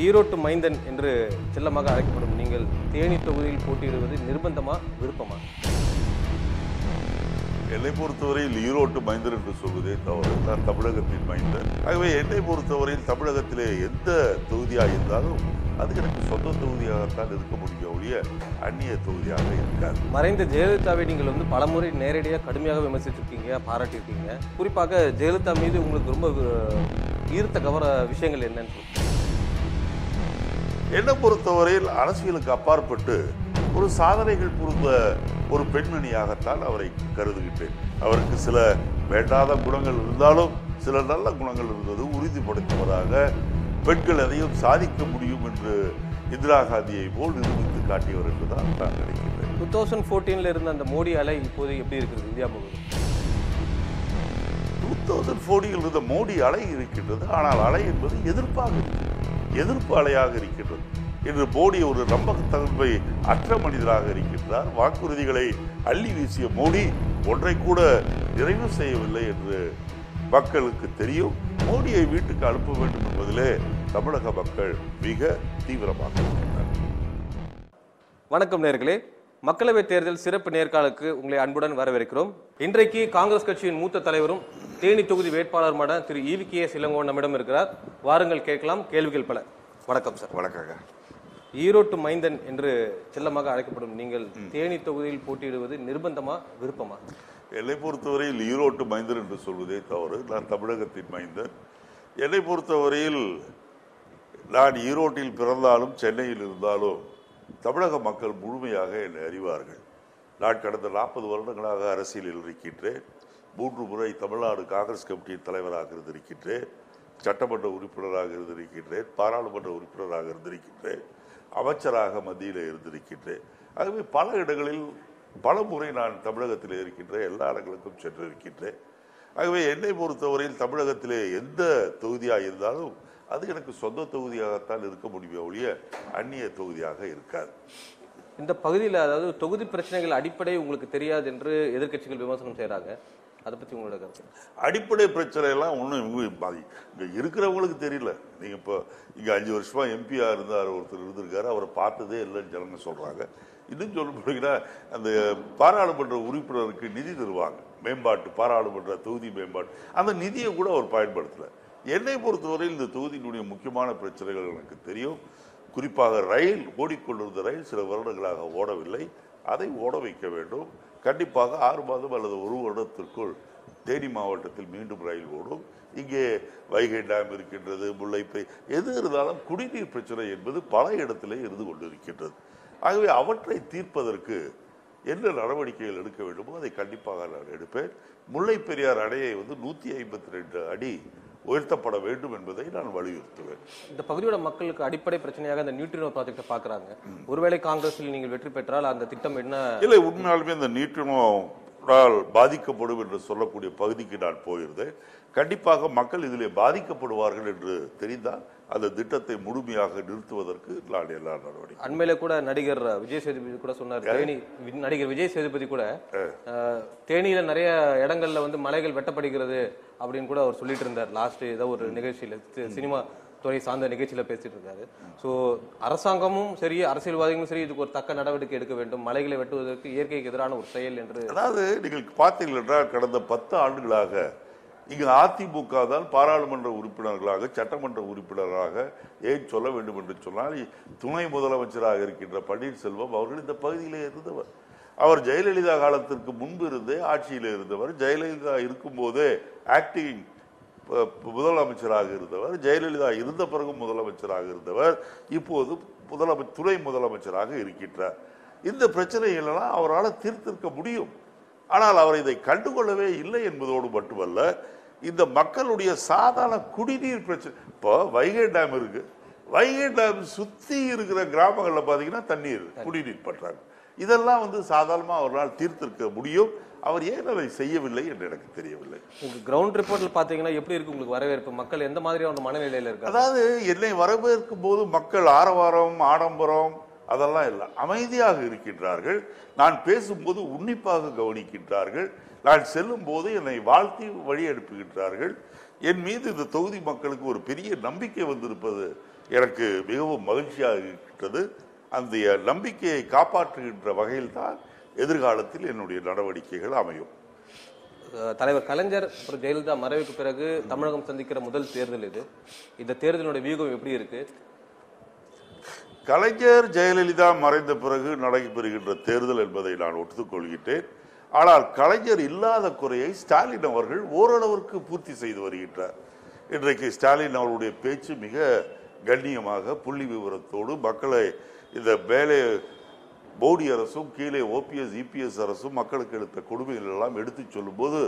ஈரோட்டு மைந்தன் என்று செல்லமாக அழைக்கப்படும் நீங்கள் தேனி தொகுதியில் போட்டியிடுவது நிர்பந்தமா விருப்பமா? என்னை பொறுத்தவரையில் ஈரோட்டு மைந்தன் என்று சொல்வதே தவறு. நான் தமிழகத்தின் மைந்தன். ஆகவே என்னை பொறுத்தவரையில் தமிழகத்திலே எந்த தொகுதியாக இருந்தாலும் அது எனக்கு சொந்த தொகுதியாகத்தான் இருக்க முடியும் ஒழிய அந்நிய தொகுதியாக இருக்காது. மறைந்த ஜெயலலிதாவை நீங்கள் பலமுறை நேரடியாக கடுமையாக விமர்சிச்சிருக்கீங்க, பாராட்டியிருக்கீங்க. குறிப்பாக ஜெயலலிதா மீது உங்களுக்கு ரொம்ப ஈர்த்த விஷயங்கள் என்னன்னு? என்னை பொறுத்தவரையில் அரசியலுக்கு அப்பாற்பட்டு ஒரு சாதனைகள் புரிந்த ஒரு பெண்மணியாகத்தான் அவரை கருதுகின்றேன். அவருக்கு சில வேண்டாத குணங்கள் இருந்தாலும் சில நல்ல குணங்கள் இருந்தது. உறுதிப்படுத்துவதாக பெண்கள் எதையும் சாதிக்க முடியும் என்று இந்திரா காந்தியை போல் நிரூபித்து காட்டியவர் என்றுதான் நான் நினைக்கிறேன். 2014 இருந்த அந்த மோடி அலை இப்போது எப்படி இருக்கிறது இந்தியா முழுவதும்? 2014 இருந்த மோடி அலை இருக்கின்றது. ஆனால் அலை என்பது எதிர்ப்பாக இருக்கிறது, எதிர்ப்பு அலையாக இருக்கின்றது. இன்று மோடி ஒரு நம்பகத்தன்மை அற்ற மனிதராக இருக்கின்றார். வாக்குறுதிகளை அள்ளி வீசிய மோடி ஒன்றை கூட நிறைவு செய்யவில்லை என்று மக்களுக்கு தெரியும். மோடியை வீட்டுக்கு அனுப்ப வேண்டும் என்பதிலே தமிழக மக்கள் மிக தீவிரமாக இருக்கின்றனர். வணக்கம் நேயர்களே, மக்களவைத் தேர்தல் சிறப்பு நேர்காணலுக்கு உங்களை அன்புடன் வரவேற்கிறோம். இன்றைக்கு காங்கிரஸ் கட்சியின் மூத்த தலைவரும் தேனி தொகுதி வேட்பாளருமான திரு EVKS இளங்கோவன் நம்மிடம் இருக்கிறார். வாருங்கள் கேட்கலாம், கேள்விகள் பல. வணக்கம் சார். வணக்கங்க. ஈரோட்டு மைந்தன் என்று செல்லமாக அழைக்கப்படும் நீங்கள் தேனி தொகுதியில் போட்டியிடுவது நிர்பந்தமா விருப்பமா? என்னை பொறுத்தவரையில் ஈரோட்டு மைந்தன் என்று சொல்வதே தவறு. நான் தமிழகத்தின் மைந்தன். என்னை பொறுத்தவரையில் நான் ஈரோட்டில் பிறந்தாலும் சென்னையில் இருந்தாலும் தமிழக மக்கள் முழுமையாக என்னை அறிவார்கள். நான் கடந்த 40 வருடங்களாக அரசியலில் இருக்கின்றேன். 3 முறை தமிழ்நாடு காங்கிரஸ் கமிட்டியின் தலைவராக இருந்திருக்கின்றேன், சட்டமன்ற உறுப்பினராக இருந்திருக்கின்றேன், பாராளுமன்ற உறுப்பினராக இருந்திருக்கின்றேன், அமைச்சராக மத்தியில் இருந்திருக்கின்றேன். ஆகவே பல இடங்களில் பல முறை நான் தமிழகத்தில் இருக்கின்றேன், எல்லா இடங்களுக்கும் சென்றிருக்கின்றேன். ஆகவே என்னை பொறுத்தவரையில் தமிழகத்திலே எந்த தொகுதியாக இருந்தாலும் அது எனக்கு சொந்த தொகுதியாகத்தான் இருக்க முடியும் ஒழிய அந்நிய தொகுதியாக இருக்காது. இந்த பகுதியில் அதாவது தொகுதி பிரச்சனைகள் அடிப்படை உங்களுக்கு தெரியாது என்று எதிர்க்கட்சிகள் விமர்சனம் செய்யறாங்க. அதை பத்தி உங்களோட கருத்து? அடிப்படை பிரச்சனை எல்லாம் ஒன்றும் இங்க இருக்கிறவங்களுக்கு தெரியல. நீங்க இப்போ இங்க 5 வருஷமா எம்பியா இருந்தார் ஒருத்தர் இருந்திருக்காரு, அவரை பார்த்ததே இல்லைன்னு ஜனங்க சொல்றாங்க. இன்னும் சொல்ல போனீங்கன்னா அந்த பாராளுமன்ற உறுப்பினருக்கு நிதி தருவாங்க, மேம்பாட்டு பாராளுமன்ற தொகுதி மேம்பாட்டு, அந்த நிதியை கூட அவர் பயன்படுத்தல. என்னை பொறுத்தவரையில் இந்த தொகுதியினுடைய முக்கியமான பிரச்சனைகள் எனக்கு தெரியும். குறிப்பாக ரயில், ஓடிக்கொண்டிருந்த ரயில் சில வருடங்களாக ஓடவில்லை, அதை ஓட வைக்க வேண்டும். கண்டிப்பாக 6 மாதம் அல்லது 1 வருடத்திற்குள் தேனி மாவட்டத்தில் மீண்டும் ரயில் ஓடும். இங்கே வைகை டேம் இருக்கின்றது, முல்லைப்பை, எது இருந்தாலும் குடிநீர் பிரச்சனை என்பது பல இடத்திலே இருந்து கொண்டிருக்கின்றது. ஆகவே அவற்றை தீர்ப்பதற்கு என்ன நடவடிக்கைகள் எடுக்க வேண்டுமோ அதை கண்டிப்பாக நான் எடுப்பேன். முல்லை பெரியார் அணையை 152 அடி உயர்த்தப்பட வேண்டும் என்பதை நான் வலியுறுத்துவேன். இந்த பகுதியோட மக்களுக்கு அடிப்படை பிரச்சனையாக இந்த நியூட்ரினோ ப்ராஜெக்டை பாக்குறாங்க. ஒருவேளை காங்கிரஸில் நீங்கள் வெற்றி பெற்றால் அந்த திட்டம் என்ன? இல்லை, உண்மையாலுமே இந்த நியூட்ரினோ பாதிக்கப்படும் என்று சொல்லக்கூடிய பகுதிக்கு நான் போயிருந்தேன். கண்டிப்பாக மக்கள் இதிலே பாதிக்கப்படுவார்கள் என்று தெரிந்தால் அந்த திட்டத்தை முழுமையாக நிறுத்துவதற்கு நான் எல்லா நடவடிக்கை. அண்மையில கூட நடிகர் விஜய் சேதுபதி கூட சொன்னார். நடிகர் விஜய் சேதுபதி கூட தேனியில நிறைய இடங்கள்ல மலைகள் வெட்டப்படுகிறது அப்படின்னு கூட அவர் சொல்லிட்டு இருந்தார். லாஸ்ட் ஏதோ ஒரு நிகழ்ச்சியில, சினிமா துறை சார்ந்த நிகழ்ச்சியில பேசிட்டு இருக்காரு. ஸோ அரசாங்கமும் சரி, அரசியல்வாதிகளும் சரி, இதுக்கு ஒரு தக்க நடவடிக்கை எடுக்க வேண்டும். மலைகளை வெட்டுவதற்கு இயற்கைக்கு எதிரான ஒரு செயல் என்று. அதாவது நீங்கள் பார்த்தீர்கள் என்றால் கடந்த 10 ஆண்டுகளாக இங்கு அதிமுக தான் பாராளுமன்ற உறுப்பினர்களாக, சட்டமன்ற உறுப்பினராக ஏன் சொல்ல வேண்டும் என்று சொன்னால், துணை முதலமைச்சராக இருக்கின்ற பன்னீர்செல்வம் அவர்கள் இந்த பகுதியிலே இருந்தவர். அவர் ஜெயலலிதா காலத்திற்கு முன்பு இருந்தே ஆட்சியில் இருந்தவர். ஜெயலலிதா இருக்கும் போதே ஆக்டிங் முதலமைச்சராக இருந்தவர். ஜெயலலிதா இருந்த பிறகு முதலமைச்சராக இருந்தவர். இப்போது துணை முதலமைச்சராக இருக்கின்றார். இந்த பிரச்சனைகளெல்லாம் அவரால் தீர்த்திருக்க முடியும். ஆனால் அவர் இதை கண்டுகொள்ளவே இல்லை என்பதோடு மட்டுமல்ல, இந்த மக்களுடைய சாதாரண குடிநீர் பிரச்சனை. இப்போ வைகை டேம் இருக்கு, வைகை டேம் சுத்தி இருக்கிற கிராமங்களில் பார்த்தீங்கன்னா தண்ணீர், குடிநீர் பற்றாங்க. இதெல்லாம் சாதாரணமாக அவரால் தீர்த்திருக்க முடியும். அவர் ஏன் அதை செய்யவில்லை என்று எனக்கு தெரியவில்லை. கிரவுண்ட் ரிப்போர்ட்ல பாத்தீங்கன்னா எப்படி இருக்கு உங்களுக்கு வரவேற்பு? மக்கள் எந்த மாதிரியான மனநிலையில இருக்கு? அதாவது என்னை வரவேற்கும் போது மக்கள் ஆரவாரம், ஆடம்பரம் அதெல்லாம் இல்லை, அமைதியாக இருக்கின்றார்கள். நான் பேசும்போது உன்னிப்பாக கவனிக்கின்றார்கள். நான் செல்லும் போது என்னை வாழ்த்தி வழி அனுப்புகின்றார்கள். என் மீது இந்த தொகுதி மக்களுக்கு ஒரு பெரிய நம்பிக்கை வந்திருப்பது எனக்கு மிகவும் மகிழ்ச்சியாக இருக்கிறது. அந்த நம்பிக்கையை காப்பாற்றுகின்ற வகையில் தான் எதிர்காலத்தில் என்னுடைய நடவடிக்கைகள் அமையும். தலைவர் கலைஞர் அப்புறம் ஜெயலலிதா மறைவுக்கு பிறகு தமிழகம் சந்திக்கிற முதல் தேர்தல் இது. இந்த தேர்தலுடைய வியூகம் எப்படி இருக்கு? கலைஞர் ஜெயலலிதா மறைந்த பிறகு நடைபெறுகின்ற தேர்தல் என்பதை நான் ஒத்துக்கொள்கிறேன். ஆனால் கலைஞர் இல்லாத குறையை ஸ்டாலின் அவர்கள் ஓரளவிற்கு பூர்த்தி செய்து வருகின்றார். இன்றைக்கு ஸ்டாலின் அவருடைய பேச்சு மிக கண்ணியமாக புள்ளி விவரத்தோடு மக்களை இந்த மேலே மோடி அரசும் கீழே ஓபிஎஸ் இபிஎஸ் அரசும் மக்களுக்கு எடுத்த கொடுமைகள் எல்லாம் எடுத்து சொல்லும் போது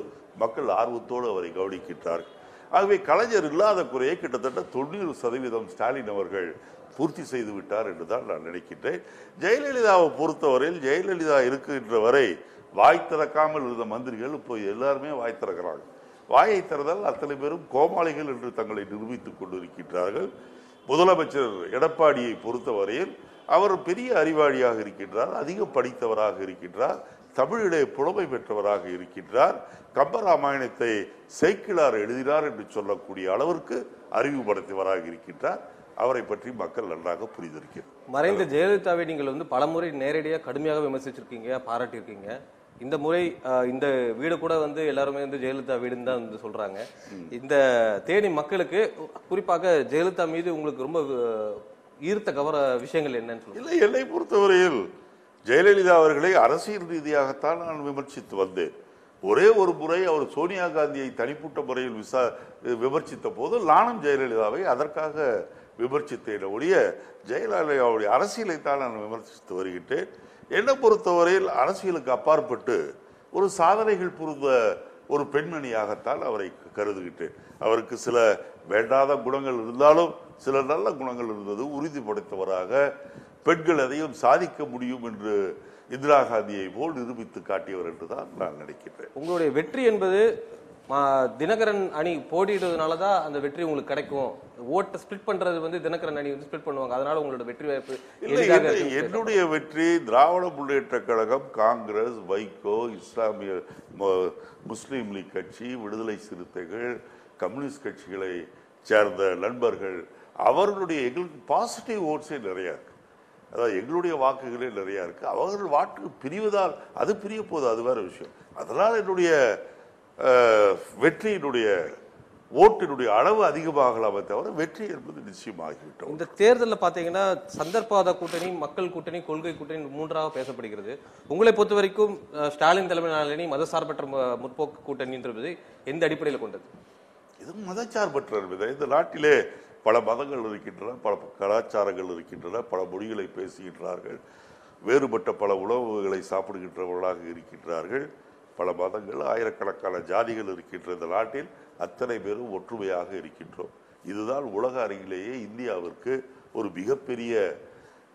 மக்கள் ஆர்வத்தோடு அவரை கவனிக்கின்றார்கள். ஆகவே கலைஞர் இல்லாத குறையை கிட்டத்தட்ட 90% ஸ்டாலின் அவர்கள் பூர்த்தி செய்து விட்டார் என்றுதான் நான் நினைக்கின்றேன். ஜெயலலிதாவை பொறுத்தவரையில் ஜெயலலிதா இருக்கின்ற வரை வாய் திறக்காமல் இருந்த மந்திரிகள் இப்போ எல்லாருமே வாய் திறக்கிறாங்க. வாயை திறந்தால் அத்தனை பேரும் கோமாளிகள் என்று தங்களை நிரூபித்துக் கொண்டிருக்கின்றார்கள். முதலமைச்சர் எடப்பாடியை பொறுத்தவரையில் அவர் பெரிய அறிவாளியாக இருக்கின்றார், அதிக படித்தவராக இருக்கின்றார், தமிழிலே புலமை பெற்றவராக இருக்கின்றார், கம்பராமாயணத்தை சேக்கிழார் எழுதினார் என்று சொல்லக்கூடிய அளவிற்கு அறிவு படைத்தவராக இருக்கின்றார். அவரை பற்றி மக்கள் நன்றாக புரிந்திருக்கிறார். மறைந்த ஜெயலலிதாவை நீங்கள் பலமுறை நேரடியாக கடுமையாக விமர்சிச்சிருக்கீங்க, பாராட்டியிருக்கீங்க. இந்த முறை இந்த வீடு கூட எல்லாருமே ஜெயலலிதா வீடுன்னு தான் சொல்றாங்க. இந்த தேனி மக்களுக்கு குறிப்பாக ஜெயலலிதா மீது உங்களுக்கு ரொம்ப ஈர்த்த கவர விஷயங்கள் என்னன்னு சொல்லுங்க. இல்லை, என்னை பொறுத்தவரையில் ஜெயலலிதா அவர்களை அரசியல் ரீதியாகத்தான் நான் விமர்சித்து வந்தேன். ஒரே ஒரு முறை அவர் சோனியா காந்தியை தனிப்பட்ட முறையில் விமர்சித்த போது நானும் ஜெயலலிதாவை அதற்காக விமர்சித்தேன் ஒழிய ஜெயலலிதாவுடைய அரசியலை தான் நான் விமர்சித்து வருகின்றேன். என்னை பொறுத்தவரையில் அரசியலுக்கு அப்பாற்பட்டு ஒரு சாதனைகள் புரிந்த ஒரு பெண்மணியாகத்தான் அவரை கருதுகின்றேன். அவருக்கு சில வேண்டாத குணங்கள் இருந்தாலும் சில நல்ல குணங்கள் இருந்தது. உறுதிப்படுத்தவராக பெண்கள் எதையும் சாதிக்க முடியும் என்று இந்திரா காந்தியை போல் நிரூபித்து காட்டியவர் என்றுதான் நான் நினைக்கின்றேன். உங்களுடைய வெற்றி என்பது தினகரன் அணி போட்டியிடுறதுனாலதான் அந்த வெற்றி உங்களுக்கு கிடைக்கும். ஓட்டை ஸ்பிளிட் பண்றது தினகரன் அணி ஸ்பிளிட் பண்ணுவாங்க, அதனால உங்களோட வெற்றி வாய்ப்பு. என்னுடைய வெற்றி திராவிட முன்னேற்ற கழகம், காங்கிரஸ், வைகோ, இஸ்லாமிய முஸ்லீம் லீக் கட்சி, விடுதலை சிறுத்தைகள், கம்யூனிஸ்ட் கட்சிகளை சேர்ந்த நண்பர்கள் அவர்களுடைய எங்களுக்கு பாசிட்டிவ் ஓட்ஸே நிறைய இருக்கு. அதாவது எங்களுடைய வாக்குகளே நிறைய இருக்கு. அவர்கள் வாக்கு பிரிவதால் அது பிரிய போது அது வேற விஷயம். அதனால் என்னுடைய வெற்றியினுடைய ஓட்டினுடைய அளவு அதிகமாகலாமே தவிர வெற்றி என்பது நிச்சயமாகிவிட்டோம். இந்த தேர்தலில் பார்த்தீங்கன்னா சந்தர்ப்பாத கூட்டணி, மக்கள் கூட்டணி, கொள்கை கூட்டணி மூன்றாக பேசப்படுகிறது. உங்களை பொறுத்த வரைக்கும் ஸ்டாலின் தலைமையிலான அணி மதசார்பற்ற முற்போக்கு கூட்டணின்றது எந்த அடிப்படையில் கொண்டது? இது மதச்சார்பற்ற என்பது. இந்த நாட்டிலே பல மதங்கள் இருக்கின்றன, பல கலாச்சாரங்கள் இருக்கின்றன, பல மொழிகளை பேசுகின்றார்கள், வேறுபட்ட பல உணவுகளை சாப்பிடுகின்றவர்களாக இருக்கின்றார்கள். பல மதங்கள், ஆயிரக்கணக்கான ஜாதிகள் இருக்கின்ற இந்த நாட்டில் அத்தனை பேரும் ஒற்றுமையாக இருக்கின்றோம். இதுதான் உலக அரங்கிலேயே இந்தியாவிற்கு ஒரு மிகப்பெரிய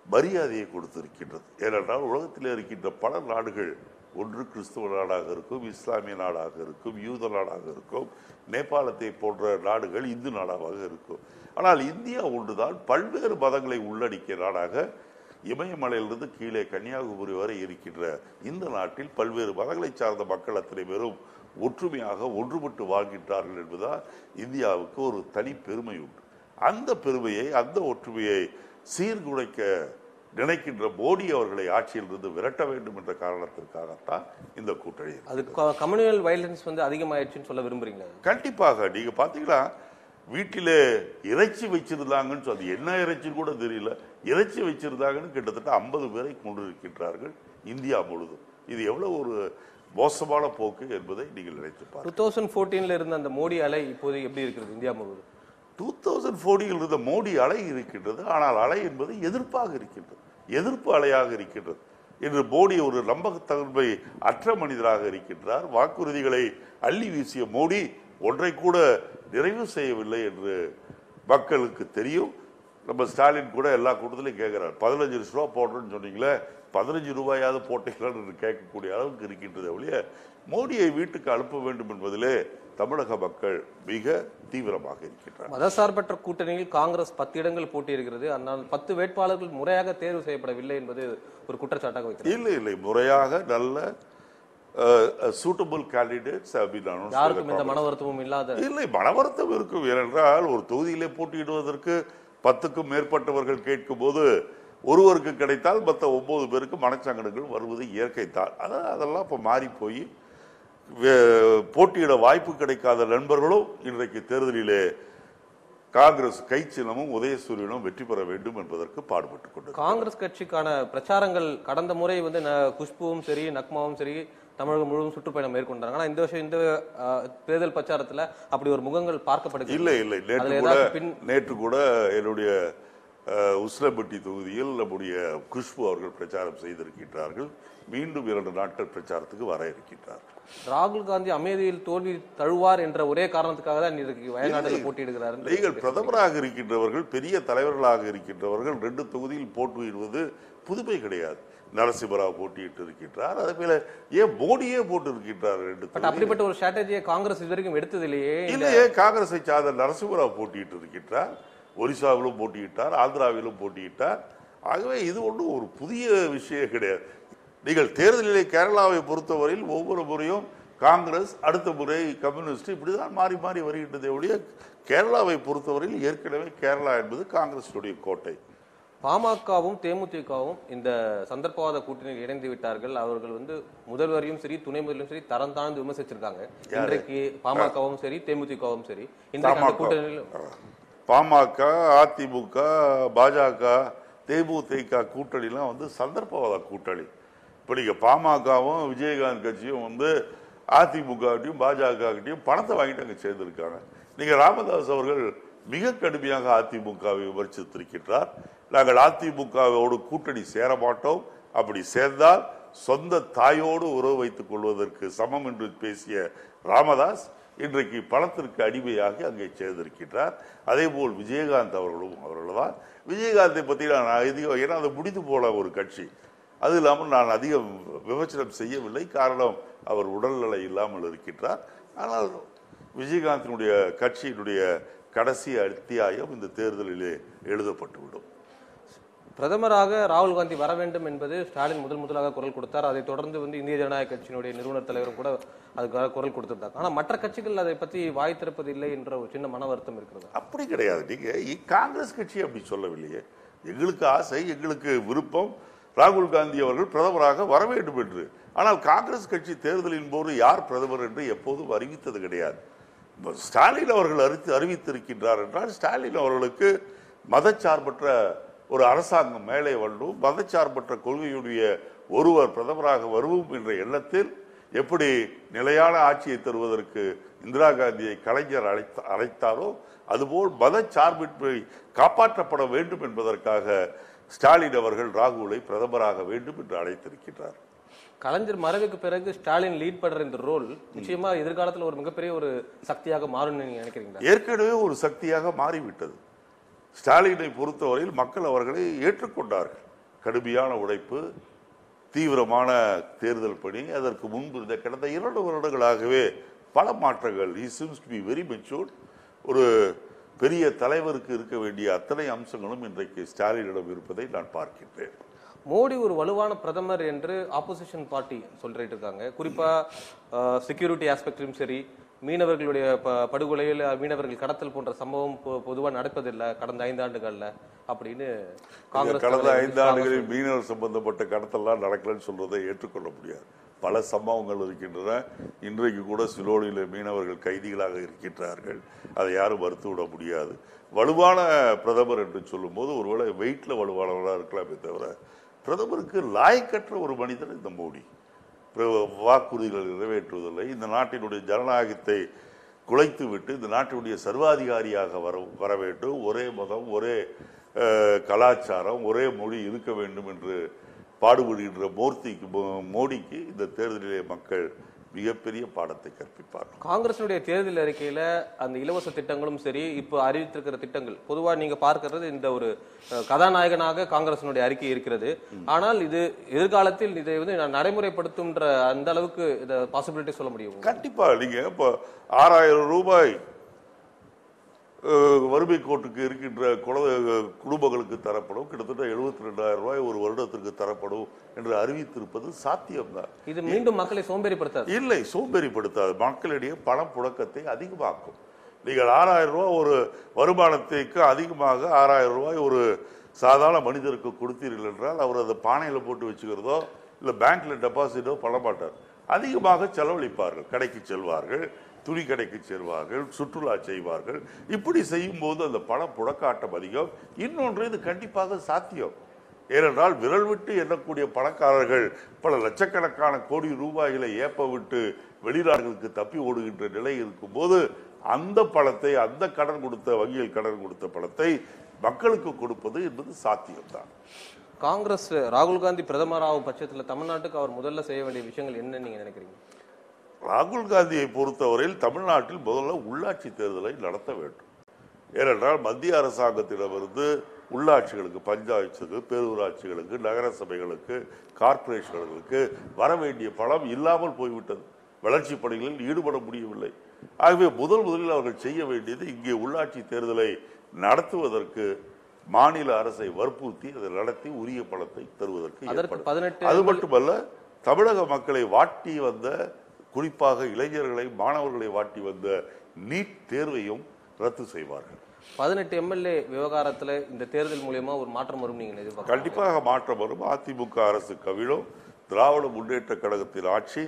மரியாதையை கொடுத்திருக்கின்றது. ஏனென்றால் உலகத்தில் இருக்கின்ற பல நாடுகள், ஒன்று கிறிஸ்துவ நாடாக இருக்கும், இஸ்லாமிய நாடாக இருக்கும், யூத நாடாக இருக்கும், நேபாளத்தை போன்ற நாடுகள் இந்து நாடாக இருக்கும். ஆனால் இந்தியா ஒன்றுதான் பல்வேறு மதங்களை உள்ளடக்கிய நாடாக இமயமலையிலிருந்து கீழே கன்னியாகுமரி வரை இருக்கின்ற இந்த நாட்டில் பல்வேறு மதங்களை சார்ந்த மக்கள் அத்தனை பேரும் ஒற்றுமையாக ஒன்றுபட்டு வாழ்கின்றார்கள் என்பதால் இந்தியாவுக்கு ஒரு தனி பெருமை உண்டு. அந்த பெருமையை, அந்த ஒற்றுமையை சீர்குலைக்க நினைக்கின்ற மோடி அவர்களை ஆட்சியிலிருந்து விரட்ட வேண்டும் என்ற காரணத்திற்காகத்தான் இந்த கூட்டணி. அது கம்யூனல் வயலன்ஸ் அதிகமாயிடுச்சுன்னு சொல்ல விரும்புறீங்க? கண்டிப்பாக. நீங்க பாத்தீங்கன்னா வீட்டிலே இறைச்சி வச்சிருந்தாங்கன்னு சொல்லி, என்ன இறைச்சின்னு கூட தெரியல, இறைச்சி வச்சிருந்தாங்கன்னு கிட்டத்தட்ட 50 பேரை கொண்டிருக்கின்றார்கள் இந்தியா முழுதும். இது எவ்வளவு ஒரு மோசமான போக்கு என்பதை நீங்கள் நினைத்து பாருங்கள். 2014 இருந்த அந்த மோடி அலை இப்போது எப்படி இருக்கிறது இந்தியா முழுவதும்? 2014 இருந்த மோடி அலை இருக்கின்றது. ஆனால் அலை என்பது எதிர்ப்பாக இருக்கின்றது, எதிர்ப்பு அலையாக இருக்கின்றது. இன்று மோடி ஒரு நம்பகத்தன்மை அற்ற மனிதராக இருக்கின்றார். வாக்குறுதிகளை அள்ளி வீசிய மோடி ஒன்றை கூட நிறைவு செய்யவில்லை என்று மக்களுக்கு தெரியும். நம்ம ஸ்டாலின் கூட எல்லா கூட்டத்திலையும் கேட்கிறார், 15 ரூபா போடுறோன்னு சொன்னீங்களே, 15 ரூபாயாவது போட்டீங்களான்னு கேட்கக்கூடிய அளவுக்கு இருக்கின்றது. ஒழிய மோடியை வீட்டுக்கு அனுப்ப வேண்டும் என்பதிலே தமிழக மக்கள் மிக தீவிரமாக இருக்கின்றனர். மதசார்பற்ற கூட்டணியில் காங்கிரஸ் 10 இடங்கள் போட்டியிருக்கிறது. ஆனால் 10 வேட்பாளர்கள் முறையாக தேர்வு செய்யப்படவில்லை என்பது ஒரு குற்றச்சாட்டாக வைக்கிறது. இல்லை, முறையாக நல்ல suitable candidates have been announced. யாருக்கும் இந்த மன வருத்தமும் இல்லாத இல்லை, மன வருத்தம் இருக்கும். ஏனென்றால் ஒரு தொகுதியிலே போட்டியிடுவதற்கு 10க்கும் மேற்பட்டவர்கள் கேட்கும் போது ஒருவருக்கு கிடைத்தால் மற்ற 9 பேருக்கு மனச்சங்கடங்கள் வருவது இயற்கை தான். அதெல்லாம் இப்போ மாறி போய் போட்டியிட வாய்ப்பு கிடைக்காத நண்பர்களும் இன்றைக்கு தேர்தலிலே காங்கிரஸ் கை சின்னமும் உதயசூரியனும் வெற்றி பெற வேண்டும் என்பதற்கு பாடுபட்டுக் கொண்டு காங்கிரஸ் கட்சிக்கான பிரச்சாரங்கள் கடந்த முறை வந்து குஷ்புவும் சரி நக்மாவும் சரி தமிழகம் முழுவதும் சுற்றுப்பயணம் மேற்கொண்டாங்க. ஆனா இந்த வருஷம் இந்த தேர்தல் பிரச்சாரத்துல அப்படி ஒரு முகங்கள் பார்க்கப்படுகிறது. இல்லை. நேற்று கூட என்னுடைய உஸ்லம்பட்டி தொகுதியில் நம்முடைய குஷ்பு அவர்கள் பிரச்சாரம் செய்திருக்கின்றார்கள். மீண்டும் 2 நாட்கள் பிரச்சாரத்துக்கு வர இருக்கின்றார்கள். ராகுல் காந்தி அமைதியில் தோல்வி தழுவார் என்ற ஒரே காரணத்துக்காக தான் வயநாட்டில் போட்டியிடுகிறார். நீங்கள் பிரதமராக இருக்கின்றவர்கள், பெரிய தலைவர்களாக இருக்கின்றவர்கள் 2 தொகுதியில் போட்டியிடுவது புதுமை கிடையாது. நரசிம்மராவ் போட்டியிட்டு இருக்கின்றார். அதே போல ஏன் மோடியே போட்டு இருக்கின்றார் 2. அப்படிப்பட்ட ஒரு ஸ்ட்ராட்டஜியை காங்கிரஸ் இதுவரைக்கும் எடுத்ததிலேயே இல்லையே. காங்கிரஸை சார்ந்த நரசிம்மராவ் போட்டியிட்டு இருக்கின்றார். ஒரிசாவிலும் போட்டியிட்டார், ஆந்திராவிலும் போட்டியிட்டார். ஆகவே இது ஒன்றும் ஒரு புதிய விஷயம் கிடையாது. நீங்கள் தேர்தலிலே கேரளாவை பொறுத்தவரையில் ஒவ்வொரு முறையும் காங்கிரஸ், அடுத்த முறை கம்யூனிஸ்ட், இப்படிதான் மாறி மாறி வருகின்றதை ஒழிய கேரளாவை பொறுத்தவரையில் ஏற்கனவே கேரளா என்பது காங்கிரஸுடைய கோட்டை. பாமகவும் தேமுதிகவும் இந்த சந்தர்ப்பவாத கூட்டணியில் இணைந்து விட்டார்கள். அவர்கள் வந்து முதல்வரையும் சரி துணை முதல்வரையும் சரி தரம் தாழ்ந்து விமர்சிச்சிருக்காங்க. இன்றைக்கு பாமகவும் சரி தேமுதிகவும் சரி இந்த கூட்டணியில் பாமக, அதிமுக, பாஜக, தேமுதிக கூட்டணிலாம் வந்து சந்தர்ப்பவாத கூட்டணி. இப்போ நீங்க பாமகவும் விஜயகாந்த் கட்சியும் வந்து அதிமுகட்டையும் பாஜகட்டையும் பணத்தை வாங்கிட்டு அங்கே சேர்ந்திருக்காங்க. நீங்க ராமதாஸ் அவர்கள் மிக கடுமையாக அதிமுகவை விமர்சித்திருக்கின்றார். நாங்கள் அதிமுகவோடு கூட்டணி சேர மாட்டோம், அப்படி சேர்ந்தால் சொந்த தாயோடு உறவு வைத்துக் கொள்வதற்கு சமம் என்று பேசிய ராமதாஸ் இன்றைக்கு பணத்திற்கு அடிமையாகி அங்கே சேர்ந்திருக்கின்றார். அதே போல் விஜயகாந்த் அவர்கள்தான். விஜயகாந்தை பற்றி நான் அதிகம், ஏன்னா அது முடிந்து போன ஒரு கட்சி, அது இல்லாமல் நான் அதிகம் விமர்சனம் செய்யவில்லை. காரணம் அவர் உடல்நிலை இல்லாமல் இருக்கின்றார். ஆனால் விஜயகாந்தினுடைய கட்சியினுடைய கடைசி அத்தியாயம் இந்த தேர்தலிலே எழுதப்பட்டுவிடும். பிரதமராக ராகுல் காந்தி வர வேண்டும் என்பது ஸ்டாலின் முதலாக குரல் கொடுத்தார். அதை தொடர்ந்து வந்து இந்திய ஜனநாயக கட்சியினுடைய நிறுவனர் தலைவரும் கூட அதுக்காக குரல் கொடுத்திருந்தார். ஆனால் மற்ற கட்சிகள் அதை பற்றி வாய் திறப்பது இல்லை என்ற ஒரு சின்ன மன வருத்தம் இருக்கிறது. அப்படி கிடையாது. நீங்க காங்கிரஸ் கட்சி அப்படி சொல்லவில்லையே. எங்களுக்கு ஆசை, எங்களுக்கு விருப்பம் ராகுல் காந்தி அவர்கள் பிரதமராக வர வேண்டும் என்று. ஆனால் காங்கிரஸ் கட்சி தேர்தலின் போது யார் பிரதமர் என்று எப்போதும் அறிவித்தது கிடையாது. ஸ்டாலின் அவர்கள் அறிவித்திருக்கின்றார் என்றால் ஸ்டாலின் அவர்களுக்கு மதச்சார்பற்ற ஒரு அரசாங்கம் மேலே வேண்டும், மதச்சார்பற்ற கொள்கையுடைய ஒருவர் பிரதமராக வருவோம் என்ற எண்ணத்தில் எப்படி நிலையான ஆட்சியை தருவதற்கு இந்திரா காந்தியை கலைஞர் அழைத்தாரோ அதுபோல் மதச்சார்பின்மை காப்பாற்றப்பட வேண்டும் என்பதற்காக ஸ்டாலின் அவர்கள் ராகுலை பிரதமராக வேண்டும் என்று அழைத்திருக்கிறார். கலைஞர் மறைவுக்கு பிறகு ஸ்டாலின் லீட் பண்ற இந்த ரோல் நிச்சயமா எதிர்காலத்தில் ஒரு மிகப்பெரிய ஒரு சக்தியாக மாறும் நீங்க நினைக்கிறீங்களா? ஏற்கனவே ஒரு சக்தியாக மாறிவிட்டது. ஸ்டாலினை பொறுத்தவரையில் மக்கள் அவர்களை ஏற்றுக்கொண்டார்கள். கடுமையான உழைப்பு, தீவிரமான தேர்தல் பணி, அதற்கு முன்பு இருந்த கடந்த 2 வருடங்களாகவே பல மாற்றங்கள். He seems to be very matured. ஒரு பெரிய தலைவருக்கு இருக்க வேண்டிய அத்தனை அம்சங்களும் இன்றைக்கு ஸ்டாலினிடம் இருப்பதை நான் பார்க்கின்றேன். மோடி ஒரு வலுவான பிரதமர் என்று ஆப்போசிஷன் பார்ட்டி சொல்லிட்டு இருக்காங்க. குறிப்பா செக்யூரிட்டி ஆஸ்பெக்டும் சரி, மீனவர்களுடைய படுகொலையில் மீனவர்கள் கடத்தல் போன்ற சம்பவம் பொதுவாக நடப்பதில்லை கடந்த 5 ஆண்டுகள்ல அப்படின்னு காங்கிரஸ். கடந்த 5 ஆண்டுகளில் மீனவர் சம்பந்தப்பட்ட கடத்தல்லாம் நடக்கலன்னு சொல்றதை ஏற்றுக்கொள்ள முடியாது. பல சம்பவங்கள் இருக்கின்றன. இன்றைக்கு கூட சிலோனில் மீனவர்கள் கைதிகளாக இருக்கின்றார்கள். அதை யாரும் மறுத்து விட முடியாது. வலுவான பிரதமர் என்று சொல்லும் போது ஒருவேளை வெயிட்ல வலுவானவராக இருக்கலாமே தவிர பிரதமருக்கு லாயக்கற்ற ஒரு மனிதர் இந்த மோடி. வாக்குறுதிகளை நிறைவேற்றுவதில்லை. இந்த நாட்டினுடைய ஜனநாயகத்தை குலைத்து விட்டு இந்த நாட்டினுடைய சர்வாதிகாரியாக வர வேண்டும், ஒரே மதம், ஒரே கலாச்சாரம், ஒரே மொழி இருக்க வேண்டும் என்று பாடுபடுகின்ற மோடிக்கு இந்த தேர்தலிலே மக்கள் மிகப்பெரிய பாடத்தை கற்பிப்பார்கள். காங்கிரசினுடைய தேர்தல் அறிக்கையில அந்த இலவச திட்டங்களும் சரி, இப்போ அறிவித்திருக்கிற திட்டங்கள் பொதுவா நீங்க பார்க்கிறது இந்த ஒரு கதாநாயகனாக காங்கிரசினுடைய அறிக்கை இருக்கிறது. ஆனால் இது எதிர்காலத்தில் இதை வந்து நடைமுறைப்படுத்தும்ன்ற அந்த அளவுக்கு இதை பாசிபிலிட்டி சொல்ல முடியும்? கண்டிப்பா. நீங்க இப்போ 6000 ரூபாய் வறுமை கோட்டுக்கு இருக்கின்ற குடும்பங்களுக்கு தரப்படும், கிட்டத்தட்ட 72,000 ரூபாய் ஒரு வருடத்திற்கு தரப்படும் என்று அறிவித்திருப்பது சாத்தியம்தான். இது மீண்டும் மக்களை சோம்பேறிப்படுத்தாது? இல்லை, சோம்பேறிப்படுத்தாது. மக்களிடையே பண புழக்கத்தை அதிகமாக்கும். நீங்கள் 6,000 ரூபாய் ஒரு வருமானத்திற்கு அதிகமாக 6,000 ரூபாய் ஒரு சாதாரண மனிதருக்கு கொடுத்தீர்கள் என்றால் அவர் அதை பானையில் போட்டு வச்சுக்கிறதோ இல்லை பேங்க்ல டெபாசிட்டோ பண்ண மாட்டார். அதிகமாக செலவழிப்பார்கள். கடைக்கு செல்வார்கள், துணி கடைக்கு செல்வார்கள், சுற்றுலா செய்வார்கள். இப்படி செய்யும் போது அந்த பண புழக்காட்டம் அதிகம். இன்னொன்று, இது கண்டிப்பாக சாத்தியம். ஏனென்றால் விரல் விட்டு எண்ணக்கூடிய பணக்காரர்கள் பல லட்சக்கணக்கான கோடி ரூபாய்களை ஏப்ப விட்டு வெளிநாடுகளுக்கு தப்பி ஓடுகின்ற நிலை இருக்கும் போது அந்த பணத்தை, அந்த கடன் கொடுத்த வங்கியில் கடன் கொடுத்த பணத்தை மக்களுக்கு கொடுப்பது என்பது சாத்தியம்தான். காங்கிரஸ் ராகுல் காந்தி பிரதமராகும் பட்சத்தில் தமிழ்நாட்டுக்கு அவர் முதல்ல செய்ய வேண்டிய விஷயங்கள் என்ன நீங்க நினைக்கிறீங்க? ராகுல் காந்தியை பொறுத்தவரையில் தமிழ்நாட்டில் முதல்ல உள்ளாட்சி தேர்தலை நடத்த வேண்டும். ஏனென்றால் மத்திய அரசாங்கத்திடமிருந்து உள்ளாட்சிகளுக்கு, பஞ்சாயத்துக்கு, பேரூராட்சிகளுக்கு, நகர சபைகளுக்கு, கார்பரேஷன்களுக்கு வர வேண்டிய பணம் இல்லாமல் போய்விட்டது. வளர்ச்சி பணிகளில் ஈடுபட முடியவில்லை. ஆகவே முதலில் அவர்கள் செய்ய வேண்டியது இங்கே உள்ளாட்சி தேர்தலை நடத்துவதற்கு மாநில அரசை வற்புறுத்தி அதை நடத்தி உரிய பணத்தை தருவதற்கு. அது மட்டுமல்ல, தமிழக மக்களை வாட்டி வந்த, குறிப்பாக இளைஞர்களை, மாணவர்களை வாட்டி வந்த நீட் தேர்வையும் ரத்து செய்வார்கள். 18 எம்எல்ஏ விவகாரத்தில் இந்த தேர்தல் மூலமா ஒரு மாற்றம் வரும் நீங்க எதிர்பார்க்க? கண்டிப்பாக மாற்றம் வரும். அதிமுக அரசு கவிழும். திராவிட முன்னேற்ற கழகத்தின் ஆட்சி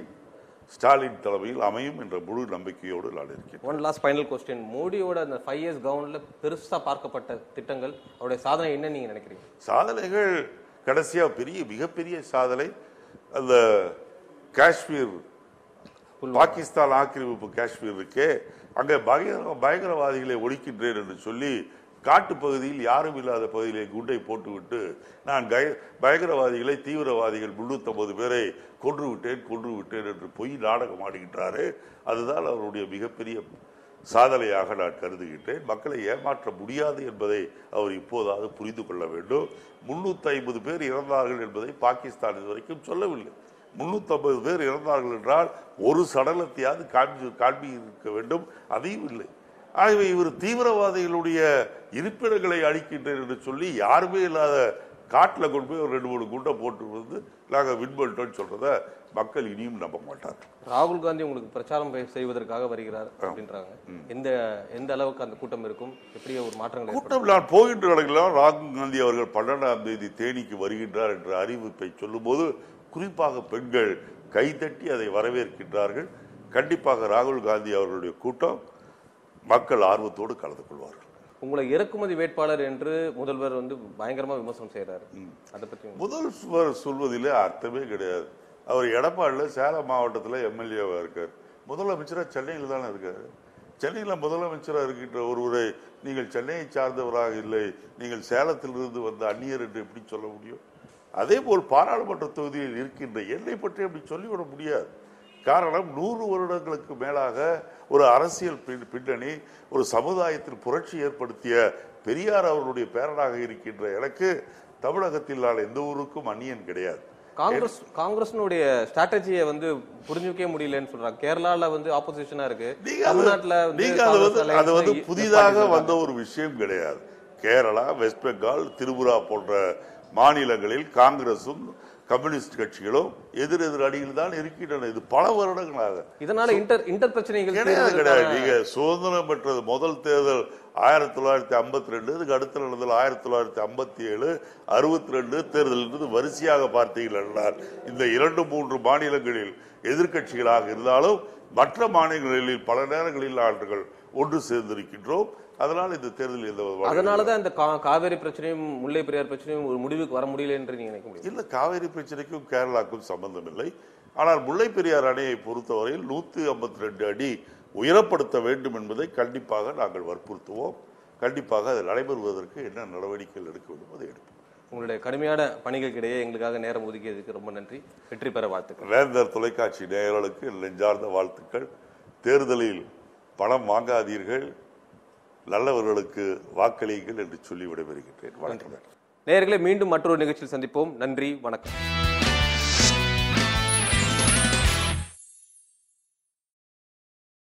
ஸ்டாலின் தலைமையில் அமையும் என்ற முழு நம்பிக்கையோடு நான் இருக்கேன். One last final question. மோடியோட அந்த 5 இயர்ஸ் கவர்மெண்ட்ல பெருசா பார்க்கப்பட்ட திட்டங்கள், அவருடைய சாதனை என்ன நீங்க நினைக்கிறீங்க? சாதனைகள் கடைசியா மிகப்பெரிய சாதனை அந்த காஷ்மீர், பாகிஸ்தான் ஆக்கிரமிப்பு காஷ்மீர் இருக்கே, அங்கே பயங்கரவாதிகளை ஒழிக்கின்றேன் என்று சொல்லி காட்டு பகுதியில் யாரும் இல்லாத பகுதியிலே குண்டை போட்டுவிட்டு நான் பயங்கரவாதிகளை, தீவிரவாதிகள் 350 பேரை கொன்று விட்டேன் என்று பொய் நாடகம் ஆடுகின்றாரே, அதுதான் அவருடைய மிகப்பெரிய சாதனையாக நான் கருதுகின்றேன். மக்களை ஏமாற்ற முடியாது என்பதை அவர் இப்போதாவது புரிந்து கொள்ள வேண்டும். 350 பேர் இறந்தார்கள் என்பதை பாகிஸ்தான் இதுவரைக்கும் சொல்லவில்லை. 350 பேர் இறந்தார்கள் என்றால் ஒரு சடலத்தையாவது காண்பிக்க வேண்டும், அதையும் இல்லை. ஆகவே இவர் தீவிரவாதிகளுடைய இருப்பிடங்களை அழிக்கின்றேன் என்று சொல்லி யாருமே இல்லாத காட்டில் கொண்டு போய் ஒரு 2-3 குண்டை போட்டு வந்து நாங்கள் விண்பட்டோன்னு சொல்றத மக்கள் இனியும் நம்ப மாட்டார். ராகுல் காந்தி உங்களுக்கு பிரச்சாரம் செய்வதற்காக வருகிறார் அப்படின்றாங்க. எந்த அளவுக்கு அந்த கூட்டம் இருக்கும்? எப்படி ஒரு மாற்றங்கள் கூட்டம்? நான் போகின்ற இடங்களெல்லாம் ராகுல் காந்தி அவர்கள் 12ஆம் தேதி தேனிக்கு வருகின்றார் என்ற அறிவிப்பை சொல்லும் போது குறிப்பாக பெண்கள் கைதட்டி அதை வரவேற்கின்றார்கள். கண்டிப்பாக ராகுல் காந்தி அவர்களுடைய கூட்டம் மக்கள் ஆர்வத்தோடு கலந்து கொள்வார்கள். உங்களை இறக்குமதி வேட்பாளர் என்று முதல்வர் பயங்கரமா விமர்சனம் செய்யறாரு. அதை பத்தி முதல்வர் சொல்வதிலே அர்த்தமே கிடையாது. அவர் எடப்பாடியில் சேலம் மாவட்டத்தில் எம்எல்ஏவா இருக்கார். முதலமைச்சரா சென்னையில் தானே இருக்காரு. சென்னையில் முதலமைச்சராக இருக்கின்ற ஒருவரை நீங்கள் சென்னையை சார்ந்தவராக இல்லை, நீங்கள் சேலத்திலிருந்து வந்த அந்நியர் என்று எப்படி சொல்ல முடியும்? அதே போல் பாராளுமன்ற தொகுதியில் இருக்கின்ற என்னை பற்றி அப்படி சொல்லிவிட முடியாது. காரணம், 100 வருடங்களுக்கு மேலாக ஒரு அரசியல் பின்னணி, ஒரு சமுதாயத்தில் புரட்சி ஏற்படுத்திய பெரியார் அவருடைய பேரனாக இருக்கின்ற எனக்கு தமிழகத்தில் நான் எந்த ஊருக்கும் அந்நியன் கிடையாது. காங்கிரஸ்னுடைய ஸ்ட்ராட்டஜியை புரிஞ்சுக்கவே முடியலன்னு சொல்றாங்க. கேரளால ஆப்போசிஷனா இருக்கு. அது புதிதாக வந்த ஒரு விஷயம் கிடையாது. கேரளா, வெஸ்ட் பெங்கால், திரிபுரா போன்ற மாநிலங்களில் காங்கிரசும் கம்யூனிஸ்ட் கட்சிகளும் எதிர் அணியில் தான் இருக்கின்றன. இது பல வருடங்களாக. இதனால இன்டர் பிரச்சனைகள் கிடையாது. நீங்க சுதந்திரம் பெற்றது முதல் தேர்தல் 1952, இதுக்கு அடுத்த நடந்தது 1957, 62 தேர்தல் வரிசையாக பார்த்தீர்கள். இந்த 2-3 மாநிலங்களில் எதிர்கட்சிகளாக இருந்தாலும் மற்ற மாநிலங்களில் பல நேரங்களில் நாங்கள் ஒன்று சேர்ந்திருக்கின்றோம். அதனால இந்த தேர்தல் அதனாலதான் இந்த காவேரி பிரச்சனையும் முல்லை பெரியார் பிரச்சனையும் ஒரு முடிவுக்கு வர முடியல என்று நீங்க நினைக்க முடியும்? இல்ல, காவேரி பிரச்சனைக்கும் கேரளாவுக்கும் சம்பந்தம் இல்லை. ஆனால் முல்லை பெரியார் அணையை பொறுத்தவரையில் 152 அடி உயரப்படுத்த வேண்டும் என்பதை கண்டிப்பாக நாங்கள் வற்புறுத்துவோம். கண்டிப்பாக அது நடைபெறுவதற்கு என்ன நடவடிக்கைகள் எடுக்க வேண்டும் அதை எடுப்போம். உங்களுடைய கடுமையான பணிகளுக்கிடையே எங்களுக்காக நேரம் ஒதுக்கியதுக்கு ரொம்ப நன்றி. வெற்றி பெற வாழ்த்துக்கள். வேந்தர் தொலைக்காட்சி நேயர்களுக்கு நெஞ்சார்ந்த வாழ்த்துக்கள். தேர்தலில் பணம் வாங்காதீர்கள், நல்லவர்களுக்கு வாக்களியுங்கள் என்று சொல்லி விடைபெறுகின்றேன். வணக்கம் நேயர்களே, மீண்டும் மற்றொரு நிகழ்ச்சியில் சந்திப்போம். நன்றி, வணக்கம்.